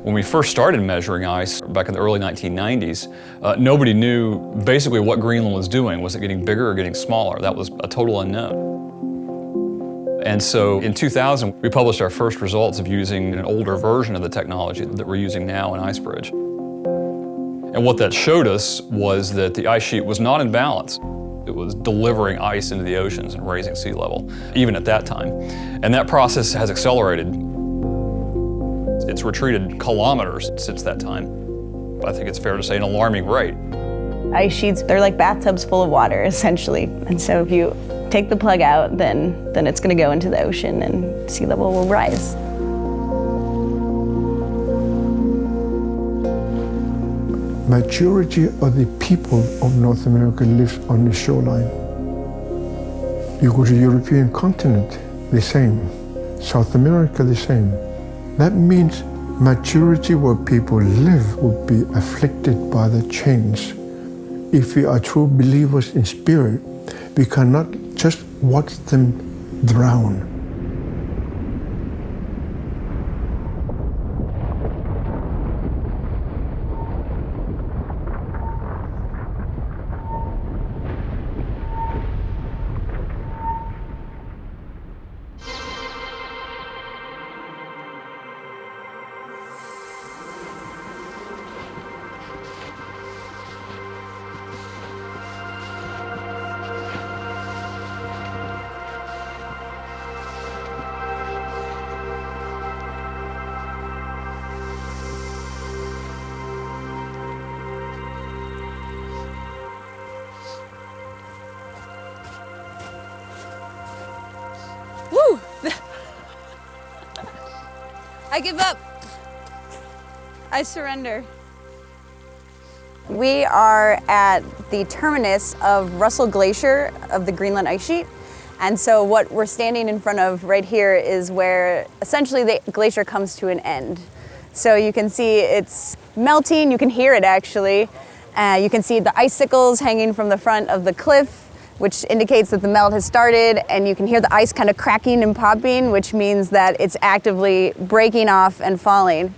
When we first started measuring ice back in the early 1990s, nobody knew basically what Greenland was doing. Was it getting bigger or getting smaller? That was a total unknown. And so in 2000, we published our first results of using an older version of the technology that we're using now in IceBridge. And what that showed us was that the ice sheet was not in balance. It was delivering ice into the oceans and raising sea level, even at that time. And that process has accelerated. It's retreated kilometers since that time. I think it's fair to say an alarming rate. Ice sheets, they're like bathtubs full of water, essentially. And so if you take the plug out, then it's going to go into the ocean and sea level will rise. Majority of the people of North America lives on the shoreline. You go to the European continent, the same. South America, the same. That means majority where people live will be afflicted by the change. If we are true believers in spirit, we cannot just watch them drown. Woo! I give up. I surrender. We are at the terminus of Russell Glacier of the Greenland ice sheet. And so what we're standing in front of right here is where essentially the glacier comes to an end. So you can see it's melting, you can hear it actually. You can see the icicles hanging from the front of the cliff, which indicates that the melt has started, and you can hear the ice kind of cracking and popping, which means that it's actively breaking off and falling.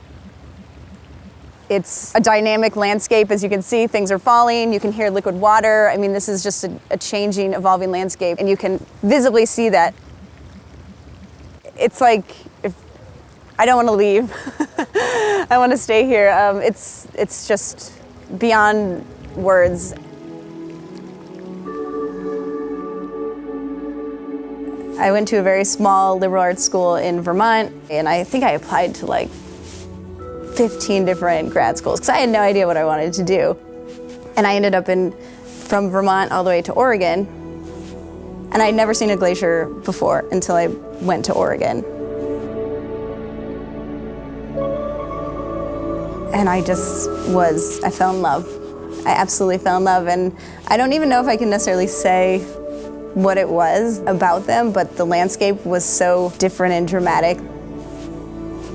It's a dynamic landscape. As you can see, things are falling. You can hear liquid water. I mean, this is just a changing, evolving landscape, and you can visibly see that. It's like, if I don't want to leave. I want to stay here. It's just beyond words. I went to a very small liberal arts school in Vermont, and I think I applied to like 15 different grad schools because I had no idea what I wanted to do. And I ended up from Vermont all the way to Oregon, and I'd never seen a glacier before until I went to Oregon. And I fell in love. I absolutely fell in love, and I don't even know if I can necessarily say what it was about them, but the landscape was so different and dramatic.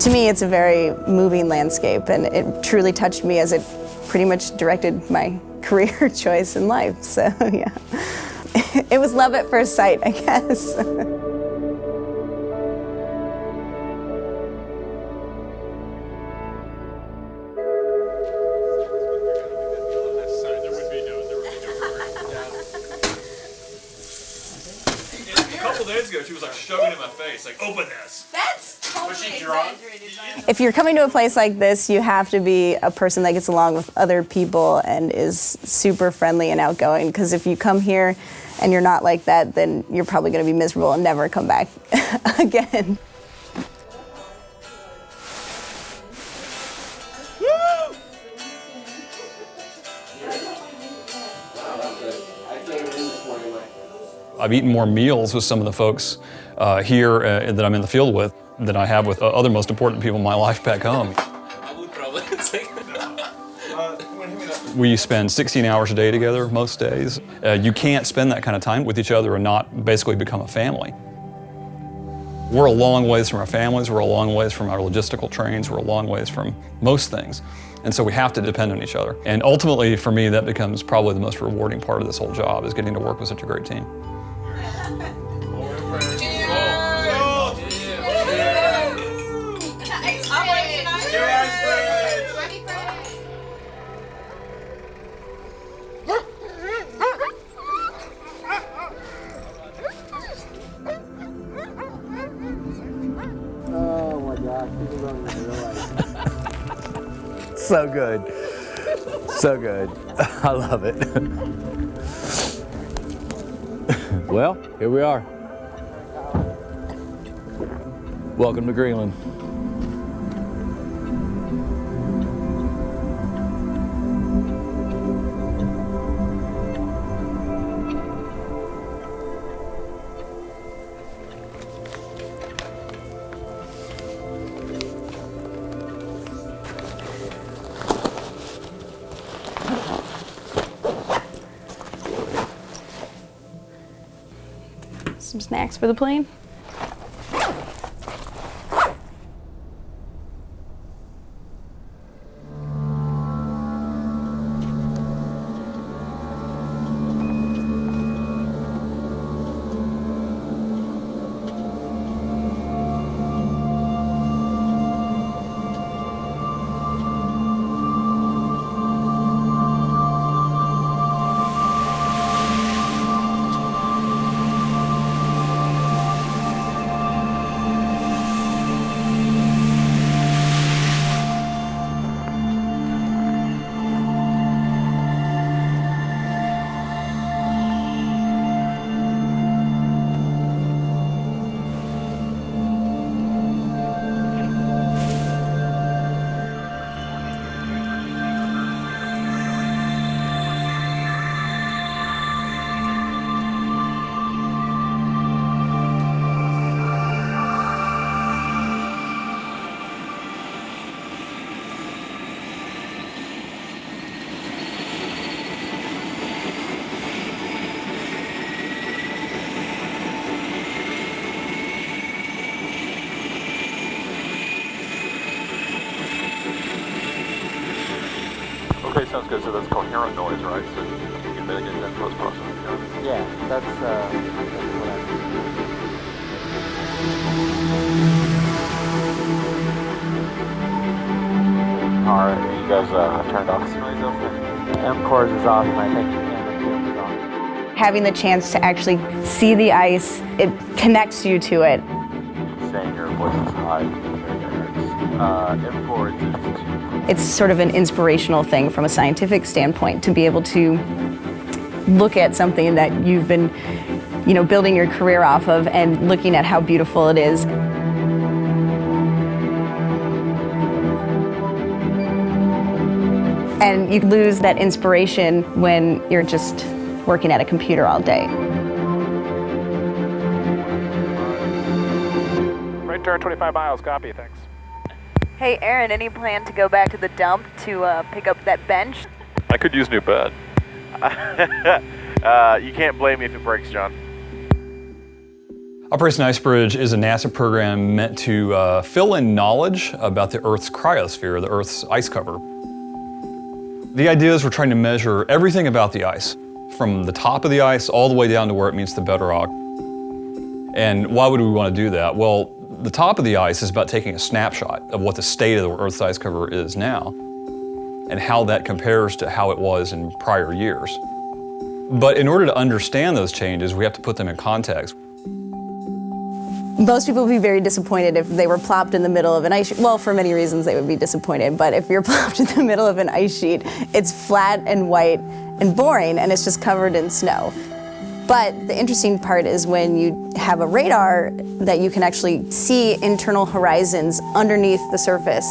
To me, it's a very moving landscape, and it truly touched me as it pretty much directed my career choice in life. So yeah, it was love at first sight, I guess. Days ago, she was like shoving it in my face, like, open this. That's totally Was she drunk? If you're coming to a place like this, you have to be a person that gets along with other people and is super friendly and outgoing, because if you come here and you're not like that, then you're probably going to be miserable and never come back again. I've eaten more meals with some of the folks here that I'm in the field with than I have with other most important people in my life back home. We spend 16 hours a day together most days. You can't spend that kind of time with each other and not basically become a family. We're a long ways from our families, we're a long ways from our logistical trains, we're a long ways from most things. And so we have to depend on each other. And ultimately, for me, that becomes probably the most rewarding part of this whole job, is getting to work with such a great team. Operation IceBridge! So good. So good. I love it. Well, here we are. Welcome to Greenland. Some snacks for the plane. Okay, sounds good. So that's coherent noise, right? So you can mitigate that post-processing. Yeah, that's what Alright, you guys turned off the noise over there? M-Cores is off, and I think the camera field is off. Having the chance to actually see the ice, it connects you to it. Saying your voice is high. M4 is It's sort of an inspirational thing from a scientific standpoint to be able to look at something that you've been, building your career off of and looking at how beautiful it is. And you lose that inspiration when you're just working at a computer all day. Right turn 25 miles, copy, thanks. Hey, Aaron, any plan to go back to the dump to pick up that bench? I could use a new bed. You can't blame me if it breaks, John. Operation IceBridge is a NASA program meant to fill in knowledge about the Earth's cryosphere, the Earth's ice cover. The idea is we're trying to measure everything about the ice, from the top of the ice all the way down to where it meets the bedrock. And why would we want to do that? Well, the top of the ice is about taking a snapshot of what the state of the Earth's ice cover is now and how that compares to how it was in prior years. But in order to understand those changes, we have to put them in context. Most people would be very disappointed if they were plopped in the middle of an ice sheet. Well, for many reasons they would be disappointed, but if you're plopped in the middle of an ice sheet, it's flat and white and boring, and it's just covered in snow. But the interesting part is when you have a radar that you can actually see internal horizons underneath the surface.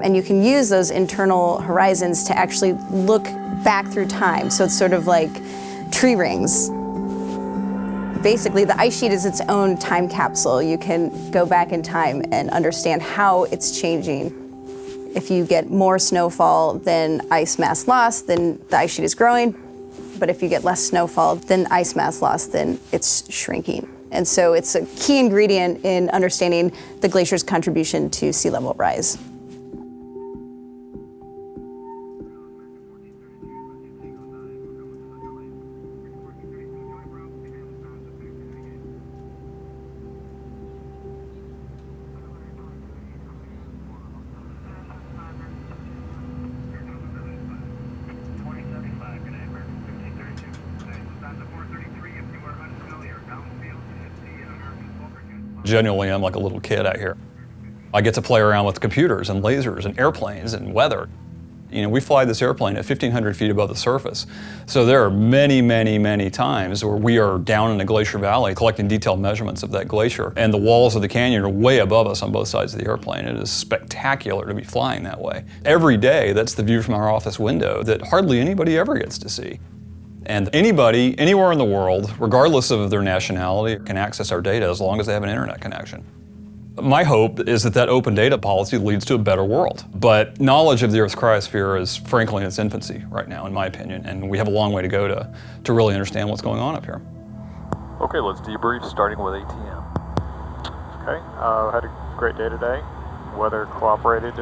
And you can use those internal horizons to actually look back through time. So it's sort of like tree rings. Basically, the ice sheet is its own time capsule. You can go back in time and understand how it's changing. If you get more snowfall than ice mass loss, then the ice sheet is growing. But if you get less snowfall than ice mass loss, then it's shrinking. And so it's a key ingredient in understanding the glacier's contribution to sea level rise. Genuinely, I'm like a little kid out here. I get to play around with computers and lasers and airplanes and weather. You know, we fly this airplane at 1,500 feet above the surface. So there are many, many, many times where we are down in a glacier valley collecting detailed measurements of that glacier, and the walls of the canyon are way above us on both sides of the airplane. It is spectacular to be flying that way. Every day, that's the view from our office window that hardly anybody ever gets to see. And anybody, anywhere in the world, regardless of their nationality, can access our data as long as they have an internet connection. My hope is that that open data policy leads to a better world. But knowledge of the Earth's cryosphere is frankly in its infancy right now, in my opinion, and we have a long way to go to really understand what's going on up here. Okay, let's debrief, starting with ATM. Okay, had a great day today. Weather cooperated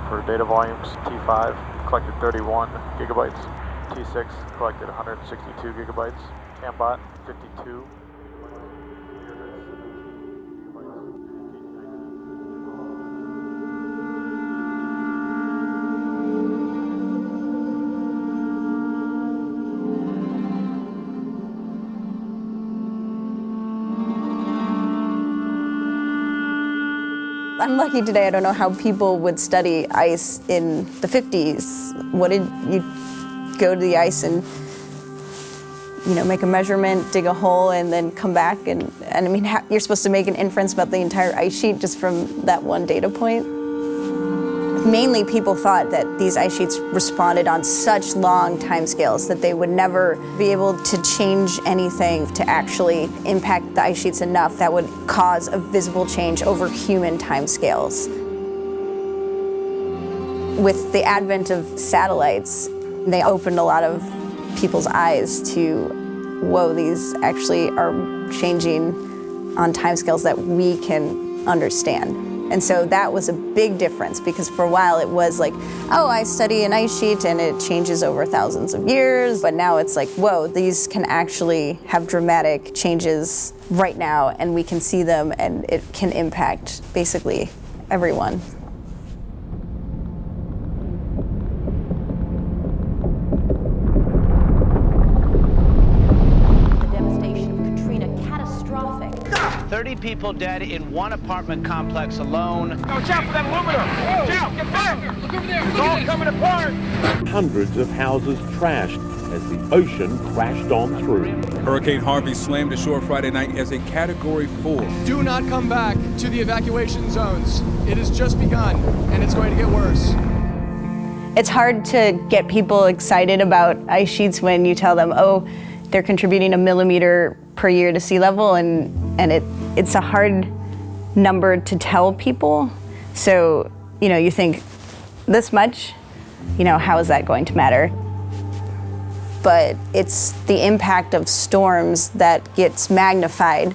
for data volumes. T5 collected 31 gigabytes. T6 collected 162 gigabytes. CAMBOT 52. I'm lucky today. I don't know how people would study ice in the 50s. What did you go to the ice and, you know, make a measurement, dig a hole, and then come back? And I mean, you're supposed to make an inference about the entire ice sheet just from that one data point. Mainly people thought that these ice sheets responded on such long timescales that they would never be able to change anything to actually impact the ice sheets enough that would cause a visible change over human timescales. With the advent of satellites, they opened a lot of people's eyes to, whoa, these actually are changing on timescales that we can understand. And so that was a big difference, because for a while it was like, oh, I study an ice sheet and it changes over thousands of years. But now it's like, whoa, these can actually have dramatic changes right now, and we can see them, and it can impact basically everyone. The devastation of Katrina, catastrophic. 30 people dead in one apartment complex alone. Watch out for that aluminum! Watch out! Get back! Look over there! It's all coming apart! Hundreds of houses trashed as the ocean crashed on through. Hurricane Harvey slammed ashore Friday night as a Category 4. Do not come back to the evacuation zones. It has just begun, and it's going to get worse. It's hard to get people excited about ice sheets when you tell them, oh, they're contributing 1 millimeter per year to sea level, and it's a hard number to tell people. So, you know, you think, this much, you know, how is that going to matter? But it's the impact of storms that gets magnified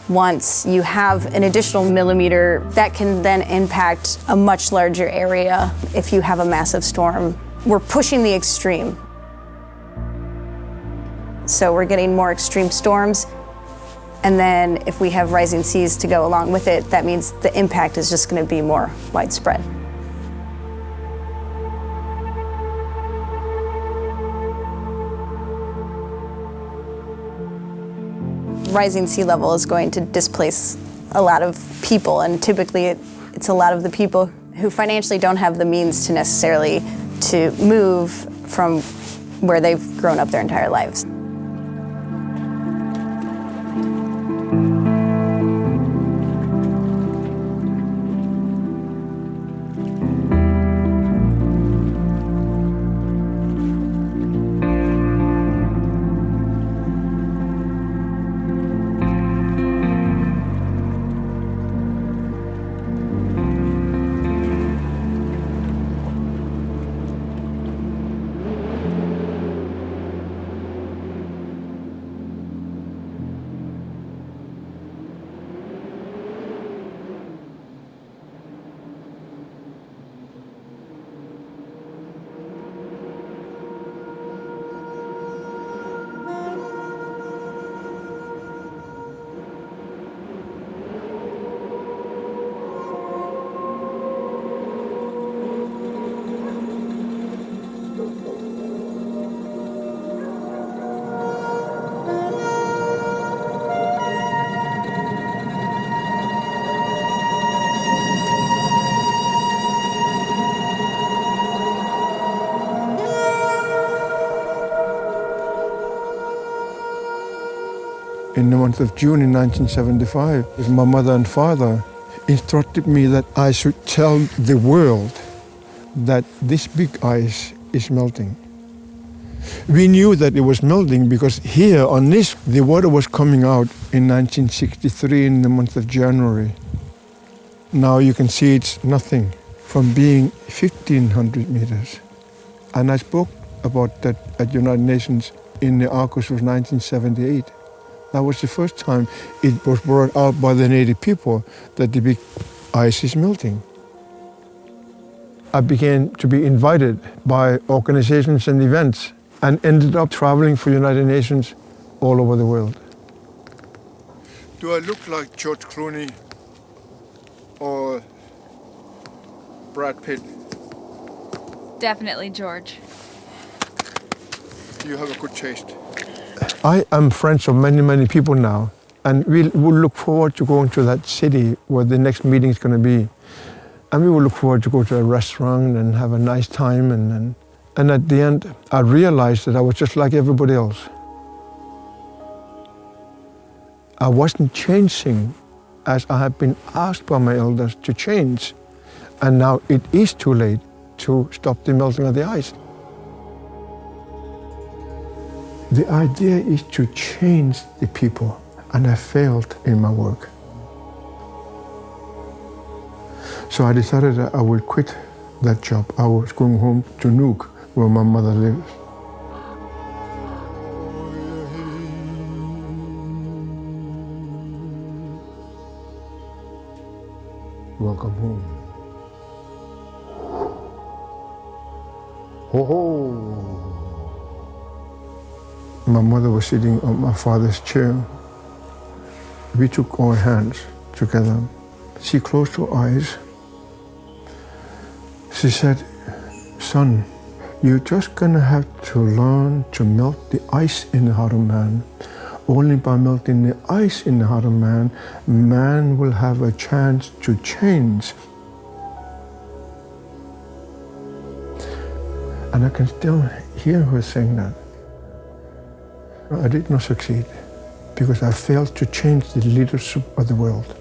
once you have an additional millimeter that can then impact a much larger area if you have a massive storm. We're pushing the extreme. So we're getting more extreme storms, and then if we have rising seas to go along with it, that means the impact is just going to be more widespread. Rising sea level is going to displace a lot of people, and typically it's a lot of the people who financially don't have the means to necessarily to move from where they've grown up their entire lives. in the month of June in 1975, my mother and father instructed me that I should tell the world that this big ice is melting. We knew that it was melting because here on this, the water was coming out in 1963 in the month of January. Now you can see it's nothing from being 1,500 meters. And I spoke about that at United Nations in the August of 1978. That was the first time it was brought out by the native people that the big ice is melting. I began to be invited by organizations and events and ended up traveling for United Nations all over the world. Do I look like George Clooney or Brad Pitt? Definitely George. You have a good taste. I am friends of many, many people now, and we will look forward to going to that city where the next meeting is going to be. And we will look forward to go to a restaurant and have a nice time. And at the end, I realized that I was just like everybody else. I wasn't changing as I had been asked by my elders to change. And now it is too late to stop the melting of the ice. The idea is to change the people, and I failed in my work. So I decided that I would quit that job. I was going home to Nuuk, where my mother lives. Welcome home. Ho ho! My mother was sitting on my father's chair. We took our hands together. She closed her eyes. She said, "Son, you're just gonna have to learn to melt the ice in the heart of man. Only by melting the ice in the heart of man, man will have a chance to change." And I can still hear her saying that. I did not succeed because I failed to change the leadership of the world.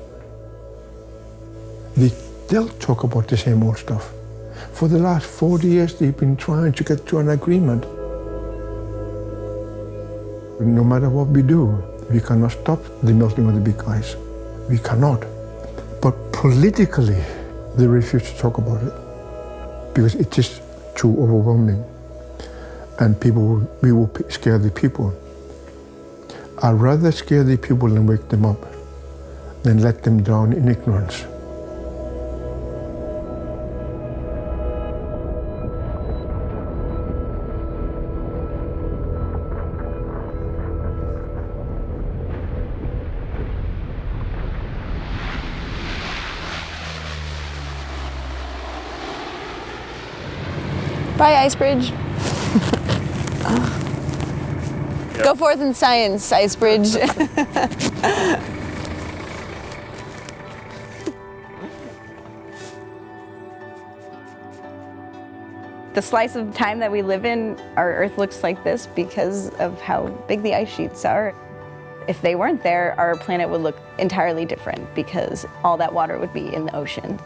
They still talk about the same old stuff. For the last 40 years, they've been trying to get to an agreement. No matter what we do, we cannot stop the melting of the big ice. We cannot. But politically, they refuse to talk about it because it is too overwhelming. And we will scare the people. I'd rather scare the people and wake them up than let them drown in ignorance. Bye, IceBridge. Go forth in science, IceBridge. The slice of time that we live in, our Earth looks like this because of how big the ice sheets are. If they weren't there, our planet would look entirely different because all that water would be in the ocean.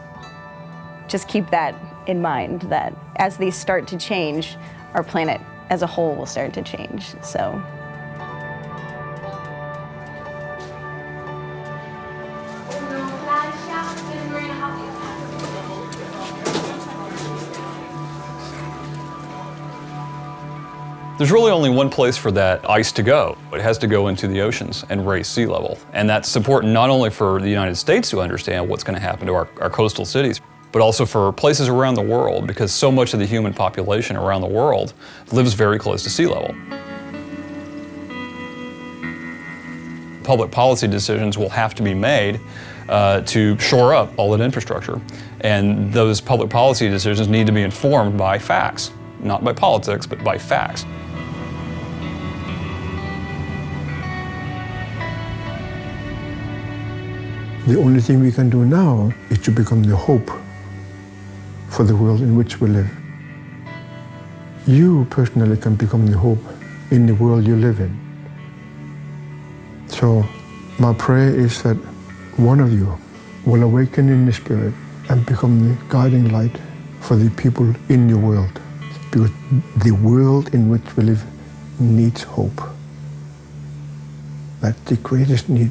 Just keep that in mind, that as these start to change, our planet as a whole will start to change. So. There's really only one place for that ice to go. It has to go into the oceans and raise sea level. And that's important not only for the United States to understand what's going to happen to our coastal cities, but also for places around the world, because so much of the human population around the world lives very close to sea level. Public policy decisions will have to be made to shore up all that infrastructure. And those public policy decisions need to be informed by facts, not by politics, but by facts. The only thing we can do now is to become the hope for the world in which we live. You personally can become the hope in the world you live in. So my prayer is that one of you will awaken in the spirit and become the guiding light for the people in your world. Because the world in which we live needs hope. That's the greatest need.